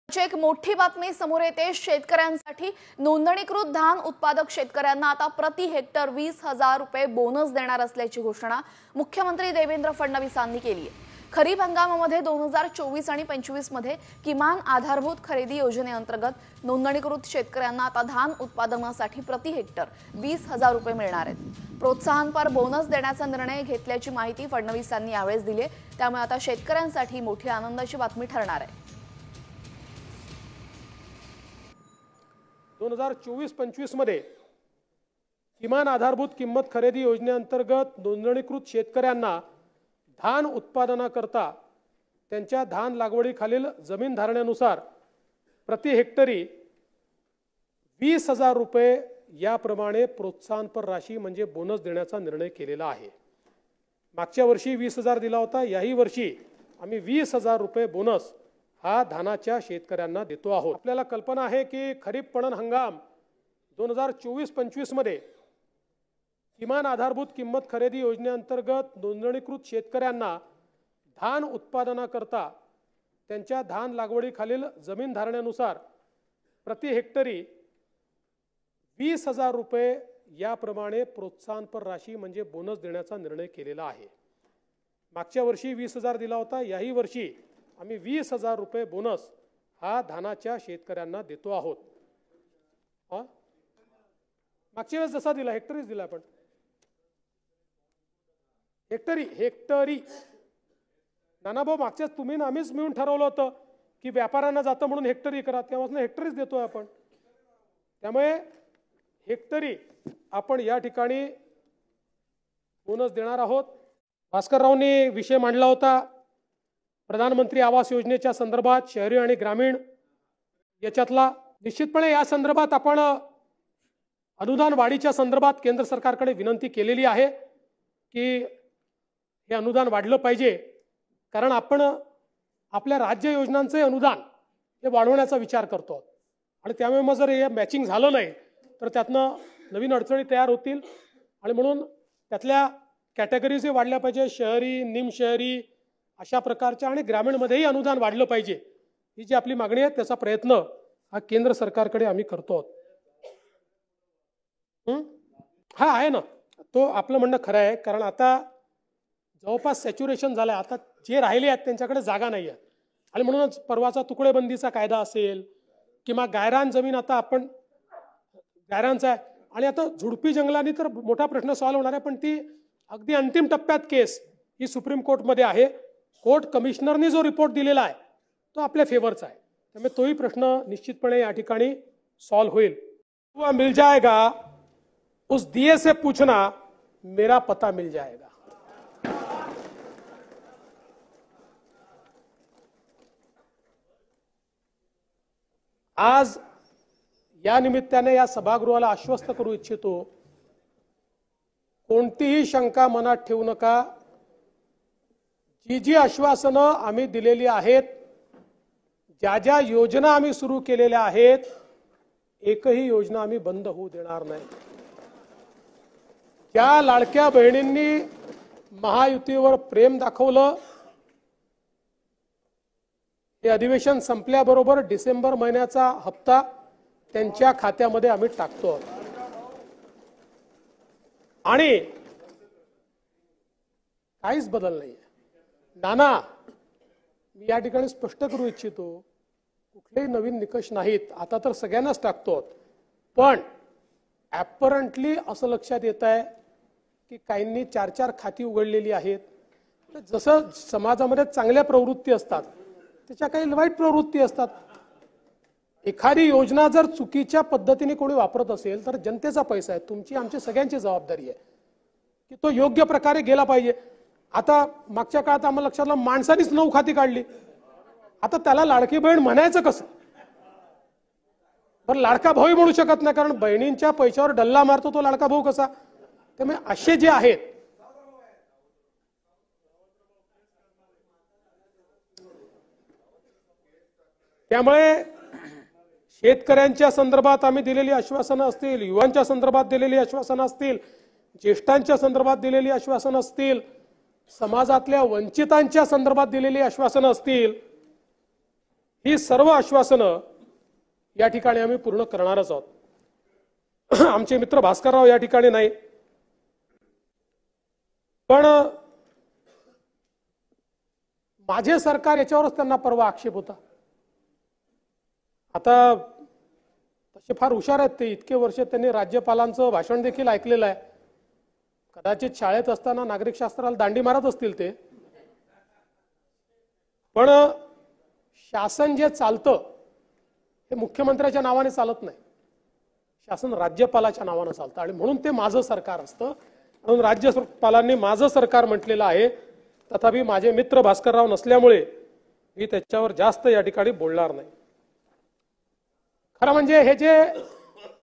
एक मोठी बातमी समोर येते। शेतकऱ्यांसाठी नोंदणीकृत धान उत्पादक शेतकऱ्यांना आता प्रति हेक्टर 20,000 रुपये बोनस देणार असल्याची घोषणा मुख्यमंत्री देवेंद्र फडणवीसांनी केली आहे। खरीप हंगामामध्ये 2024 आणि 25 मध्ये किमान आधारभूत खरेदी योजनेअंतर्गत नोंदणीकृत शेतकऱ्यांना आता धान उत्पादनासाठी प्रति हेक्टर 20,000 रुपये मिळणार आहेत। प्रोत्साहनपर बोनस देण्याचा निर्णय घेतल्याची माहिती फडणवीसांनी यावेळी दिली आहे। त्यामुळे आता शेतकऱ्यांसाठी मोठी आनंदाची बातमी ठरणार आहे। 2024-25 मध्ये किमान आधारभूत किंमत खरेदी योजनेअंतर्गत नोंदणीकृत शेतकऱ्यांना धान उत्पादनाकरता त्यांच्या धान लागवडीखालील जमीन धारण्यानुसार प्रति हेक्टरी 20,000 रुपये याप्रमाणे प्रोत्साहनपर राशी म्हणजे बोनस देण्याचा निर्णय केलेला आहे। मागच्या वर्षी 20,000 दिला होता, याही वर्षी आम्ही 20,000 रुपये बोनस हा धानाच्या शेतकऱ्यांना देतो आहोत। आपल्याला कल्पना आहे की खरीप पणन हंगाम 2024-25 मध्ये किमान आधारभूत किंमत खरेदी योजनेअंतर्गत नोंदणीकृत शेतकऱ्यांना धान उत्पादनाकरता त्यांच्या धान लागवडीखालील जमीन धारण्यानुसार प्रति हेक्टरी 20,000 रुपये याप्रमाणे प्रोत्साहनपर राशी म्हणजे बोनस देण्याचा निर्णय केलेला आहे। मागच्या वर्षी 20,000 दिला होता, याही वर्षी आम्ही 20,000 रुपये बोनस हा धानाच्या शेतकऱ्यांना देतो आहोत। मागच्या वेळेस जसा दिला हेक्टरीच दिला आपण, हेक्टरी नानाभाऊ मागच्याच तुम्ही आम्हीच मिळून ठरवलं होतं की व्यापाऱ्यांना जातं म्हणून हेक्टरी करा, तेव्हापासून हेक्टरीच देतोय आपण। त्यामुळे हेक्टरी आपण या ठिकाणी बोनस देणार आहोत। भास्कररावनी विषय मांडला होता प्रधानमंत्री आवास योजनेच्या संदर्भात, शहरी आणि ग्रामीण याच्यातला। निश्चितपणे या संदर्भात आपण अनुदान वाढीच्या संदर्भात केंद्र सरकारकडे विनंती केलेली आहे की हे अनुदान वाढलं पाहिजे, कारण आपण आपल्या राज्य योजनांचे अनुदान हे वाढवण्याचा विचार करतो आणि त्यामुळे मग जर हे मॅचिंग झालं नाही तर त्यातनं नवीन अडचणी तयार होतील आणि म्हणून त्यातल्या कॅटेगरीज वाढल्या पाहिजे। शहरी, निमशहरी अशा प्रकारच्या आणि ग्रामीणमध्येही अनुदान वाढलं पाहिजे, ही जी आपली मागणी आहे त्याचा प्रयत्न हा केंद्र सरकारकडे आम्ही करतो। हा आहे ना, तो आपलं म्हणणं खरं आहे, कारण आता जवळपास सॅच्युरेशन झालंय। आता जे राहिले आहेत त्यांच्याकडे जागा नाही आहे आणि म्हणूनच परवाचा तुकडेबंदीचा कायदा असेल किंवा गायरान जमीन, आता आपण गायरानचा आहे आणि आता झुडपी जंगलांनी तर मोठा प्रश्न सॉल्व्ह होणार आहे, पण ती अगदी अंतिम टप्प्यात केस ही सुप्रीम कोर्टमध्ये आहे। कोर्ट कमिशनरनी जो रिपोर्ट दिलेला आहे तो आपल्या फेवरचा आहे, त्यामुळे तोही प्रश्न निश्चितपणे या ठिकाणी सॉल्व्ह होईल। वो मिल जाएगा उस दिए से पूछना मेरा पता मिल जाएगा। आज या निमित्ताने या सभागृहाला आश्वस्त करू इच्छितो, कोणतीही शंका मनात ठेवू नका। जी जी आश्वासनं आम्ही दिलेली आहेत, ज्या ज्या योजना आम्ही सुरू केलेल्या आहेत, एकही योजना आम्ही बंद होऊ देणार नाही। ज्या लाडक्या बहिणींनी महायुतीवर प्रेम दाखवलं, हे अधिवेशन संपल्याबरोबर डिसेंबर महिन्याचा हप्ता त्यांच्या खात्यामध्ये आम्ही टाकतो आणि काहीच बदल नाही। नाना, मी या ठिकाणी स्पष्ट करू इच्छितो, कुठलेही नवीन निकष नाहीत, आता तर सगळ्यांनाच टाकतो, पण ॲपरंटली असं लक्षात येत आहे की काहींनी 4-4 खाती उघडलेली आहेत। जसं समाजामध्ये चांगल्या प्रवृत्ती असतात त्याच्या काही वाईट प्रवृत्ती असतात। एखादी योजना जर चुकीच्या पद्धतीने कोणी वापरत असेल तर जनतेचा पैसा आहे, तुमची आमची सगळ्यांची जबाबदारी आहे की तो योग्य प्रकारे गेला पाहिजे। आता मागच्या काळात आम्हाला लक्षात आलं माणसानीच 9 खाती काढली, आता त्याला लाडकी बहीण म्हणायचं कसं? बरं, लाडका भाऊ म्हणू शकत नाही, कारण बहिणींच्या पैशावर डल्ला मारतो तो लाडका भाऊ कसा? त्यामुळे असे जे आहेत त्यामुळे शेतकऱ्यांच्या संदर्भात आम्ही दिलेली आश्वासनं असतील, युवांच्या संदर्भात दिलेली आश्वासनं असतील, ज्येष्ठांच्या संदर्भात दिलेली आश्वासनं असतील, समाजातल्या वंचितांच्या संदर्भात दिलेली आश्वासनं असतील, ही सर्व आश्वासनं या ठिकाणी आम्ही पूर्ण करणारच आहोत. आमचे मित्र भास्करराव या ठिकाणी नाही, पण माझे सरकार याच्यावरच त्यांना परवा आक्षेप होता. आता तसे फार हुशार आहेत ते, इतके वर्ष त्यांनी राज्यपालांचं भाषण देखील ऐकलेलं आहे. कदाचित शाळेत असताना नागरिकशास्त्राला दांडी मारत असतील ते, पण शासन जे चालतं हे मुख्यमंत्र्याच्या नावाने चालत नाही, शासन राज्यपालाच्या नावाने चालतं आणि म्हणून ते माझं सरकार असतं. म्हणून राज्यपालांनी माझं सरकार म्हटलेलं आहे. तथापि माझे मित्र भास्करराव नसल्यामुळे मी त्याच्यावर जास्त या ठिकाणी बोलणार नाही. खरं म्हणजे हे जे